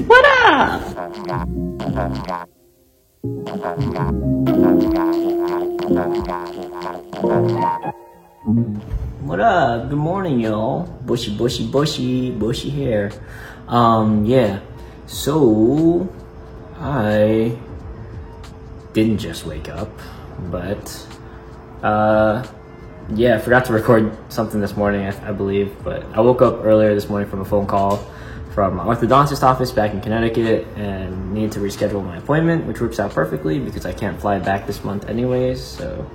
What up? What up? Good morning, y'all. Bushy hair. Yeah. So, I didn't just wake up, but, yeah, I forgot to record something this morning, I believe, but I woke up earlier this morning from a phone call from my orthodontist office back in Connecticut and needed to reschedule my appointment, which works out perfectly because I can't fly back this month anyways. So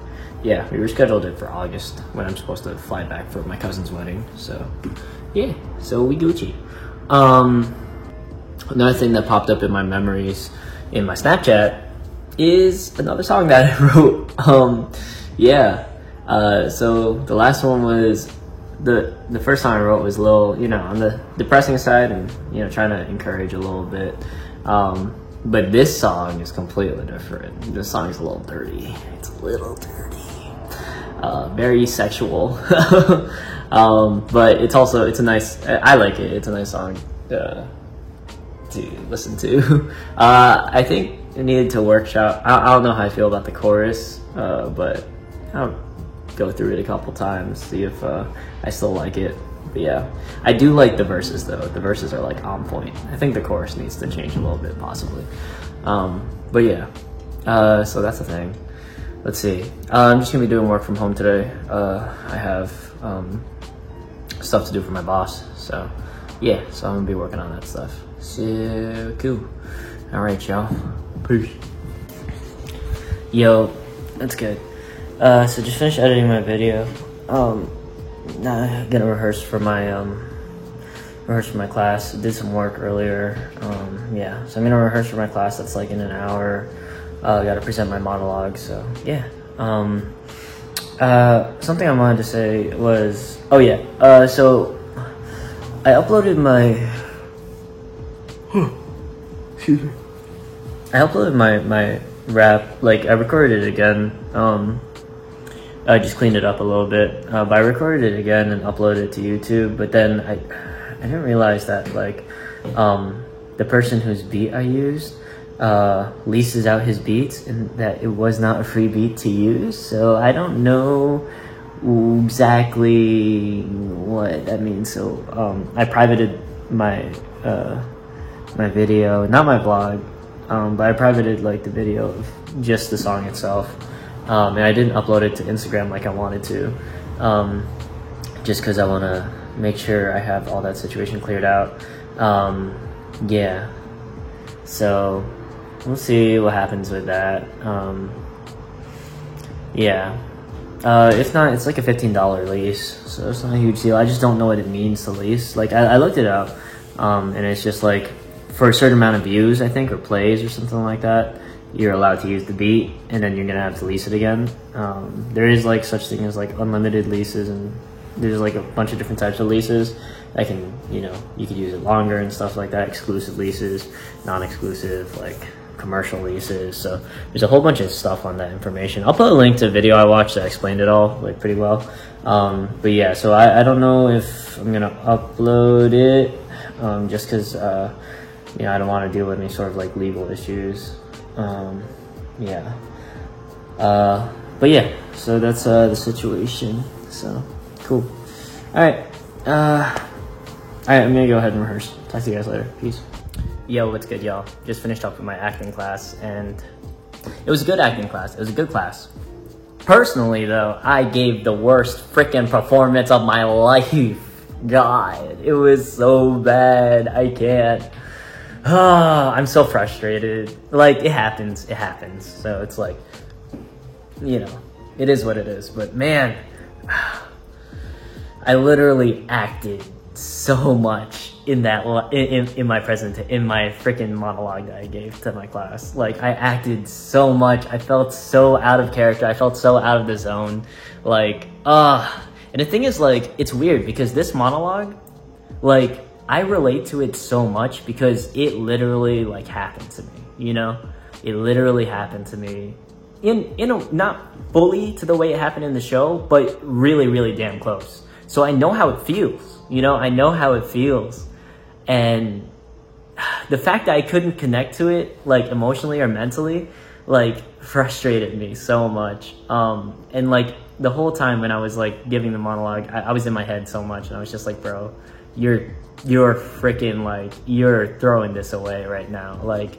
yeah, we rescheduled it for August when I'm supposed to fly back for my cousin's wedding. So yeah, so we Gucci. Another thing that popped up in my memories in my Snapchat is another song that I wrote. So the last one was the first song I wrote was a little, you know, on the depressing side and, you know, trying to encourage a little bit. But this song is completely different. This song is a little dirty. It's a little dirty. Very sexual. But it's a nice, I like it. It's a nice song to listen to. I think it needed to workshop. I don't know how I feel about the chorus, but I'll go through it a couple times, see if I still like it. But yeah, I do like the verses though. The verses are like on point. I think the chorus needs to change a little bit possibly. But yeah, so that's the thing. Let's see. I'm just gonna be doing work from home today. I have stuff to do for my boss. So yeah, so I'm gonna be working on that stuff. So cool. All right, y'all. Peace. Yo, that's good. So just finished editing my video. Now I'm gonna rehearse for my class. Did some work earlier. Yeah, so I'm gonna rehearse for my class. That's like in an hour. Gotta present my monologue. So yeah. Something I wanted to say was, oh yeah. So I uploaded my. Excuse me. I uploaded my rap. Like I recorded it again. I just cleaned it up a little bit, but I recorded it again and uploaded it to YouTube. But then I didn't realize that like the person whose beat I used leases out his beats, and that it was not a free beat to use. So I don't know exactly what that means. So I privated my my video, not my vlog, but I privated like the video of just the song itself. And I didn't upload it to Instagram like I wanted to, just because I want to make sure I have all that situation cleared out. Yeah, so we'll see what happens with that. Yeah, if not, it's like a $15 lease, so it's not a huge deal. I just don't know what it means to lease. Like I looked it up, and it's just like for a certain amount of views, I think, or plays or something like that, you're allowed to use the beat, and then you're gonna have to lease it again. There is like such thing as like unlimited leases, and there's like a bunch of different types of leases that can, you know, you could use it longer and stuff like that. Exclusive leases, non-exclusive, like commercial leases. So there's a whole bunch of stuff on that information. I'll put a link to a video I watched that explained it all like pretty well. But yeah, so I don't know if I'm gonna upload it, just because you know, I don't want to deal with any sort of like legal issues. Yeah. But yeah, so that's the situation. So cool. All right, I'm gonna go ahead and rehearse. Talk to you guys later. Peace. Yo, what's good, y'all? Just finished up with my acting class, and it was a good acting class. It was a good class. Personally though, I gave the worst freaking performance of my life. God, it was so bad. I can't. I'm so frustrated. Like, it happens. So it's like, you know, it is what it is. But man, I literally acted so much in that in my freaking monologue that I gave to my class. Like, I acted so much. I felt so out of character. I felt so out of the zone. Like, and the thing is, like, it's weird because this monologue, like, I relate to it so much because it literally like happened to me, you know? It literally happened to me in a, not fully to the way it happened in the show, but really, really damn close. So I know how it feels, you know? I know how it feels. And the fact that I couldn't connect to it, like, emotionally or mentally, like, frustrated me so much. And like the whole time when I was like giving the monologue, I was in my head so much, and I was just like, bro, you're freaking, like, you're throwing this away right now. Like,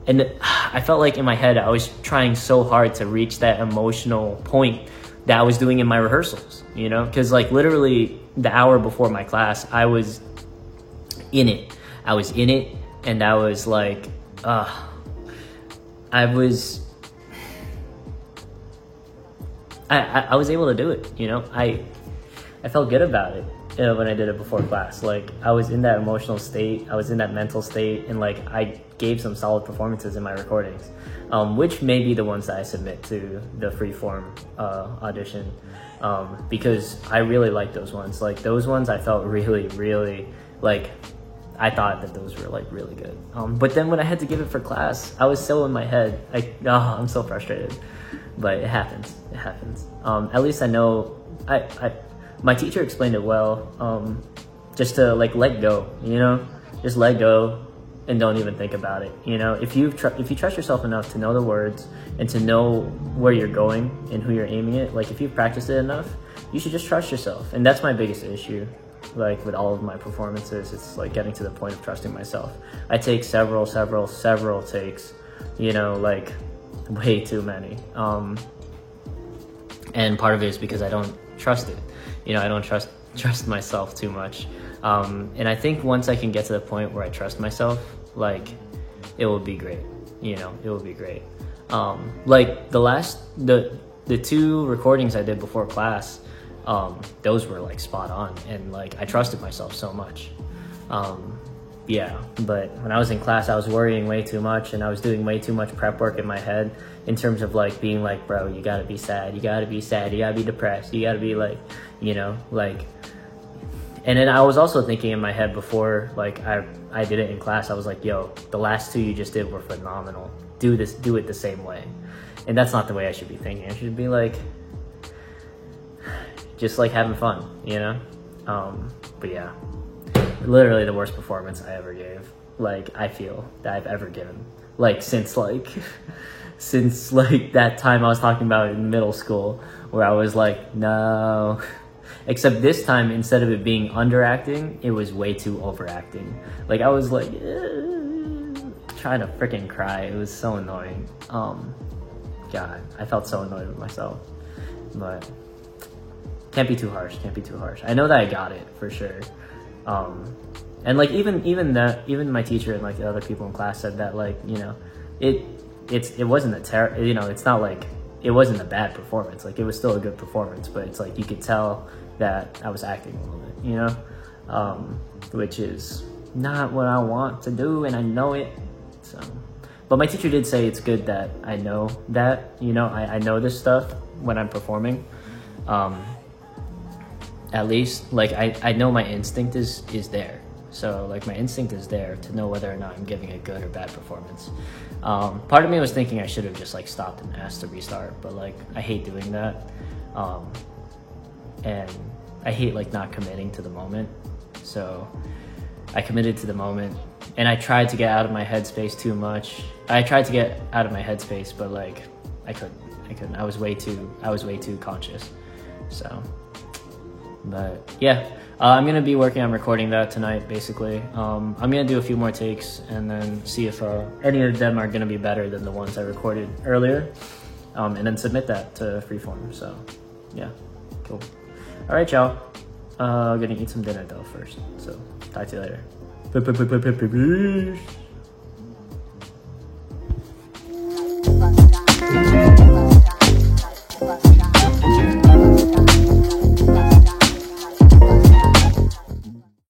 and I felt like in my head I was trying so hard to reach that emotional point that I was doing in my rehearsals, you know, because like literally the hour before my class, I was in it, and I was like, I was able to do it, you know. I felt good about it, you know, when I did it before class. Like, I was in that emotional state, I was in that mental state, and like I gave some solid performances in my recordings, which may be the ones that I submit to the Freeform audition, because I really like those ones. Like, those ones I felt really like, I thought that those were like really good. But then when I had to give it for class, I was so in my head. I'm so frustrated, but it happens. At least I know, my teacher explained it well, just to like let go, you know, just let go and don't even think about it. You know, if you trust yourself enough to know the words and to know where you're going and who you're aiming at, like if you've practiced it enough, you should just trust yourself. And that's my biggest issue. Like with all of my performances, it's like getting to the point of trusting myself. I take several takes, you know, like way too many. And part of it is because I don't trust it. You know, I don't trust myself too much. And I think once I can get to the point where I trust myself, like, it will be great. You know, it will be great. Like the two recordings I did before class, those were like spot on, and like I trusted myself so much. Yeah, but when I was in class, I was worrying way too much, and I was doing way too much prep work in my head in terms of like being like, bro, you gotta be sad, you gotta be depressed, you gotta be like, you know, like. And then I was also thinking in my head before, like I did it in class, I was like, yo, the last two you just did were phenomenal. Do it the same way. And that's not the way I should be thinking. I should be like, just like having fun, you know? But yeah, literally the worst performance I ever gave. Like, I feel that I've ever given. Like, since that time I was talking about in middle school, where I was like, no. Except this time, instead of it being underacting, it was way too overacting. Like, I was like, trying to freaking cry. It was so annoying. God, I felt so annoyed with myself. But can't be too harsh. I know that I got it for sure. And like even my teacher and like the other people in class said that, like, you know, it wasn't you know, it's not like it wasn't a bad performance. Like, it was still a good performance, but it's like you could tell that I was acting a little bit, you know, which is not what I want to do, and I know it. So, but my teacher did say it's good that I know that, you know, I know this stuff when I'm performing. At least, like, I know my instinct is there. So, like, my instinct is there to know whether or not I'm giving a good or bad performance. Part of me was thinking I should have just, like, stopped and asked to restart, but, like, I hate doing that. And I hate, like, not committing to the moment. So I committed to the moment, and I tried to get out of my headspace too much. I tried to get out of my headspace, but, like, I couldn't. I was way too conscious. So, but yeah, I'm gonna be working on recording that tonight, basically. I'm gonna do a few more takes and then see if any of them are gonna be better than the ones I recorded earlier, and then submit that to Freeform. So yeah, cool. All right, y'all. Gonna eat some dinner though first. So talk to you later. Peace.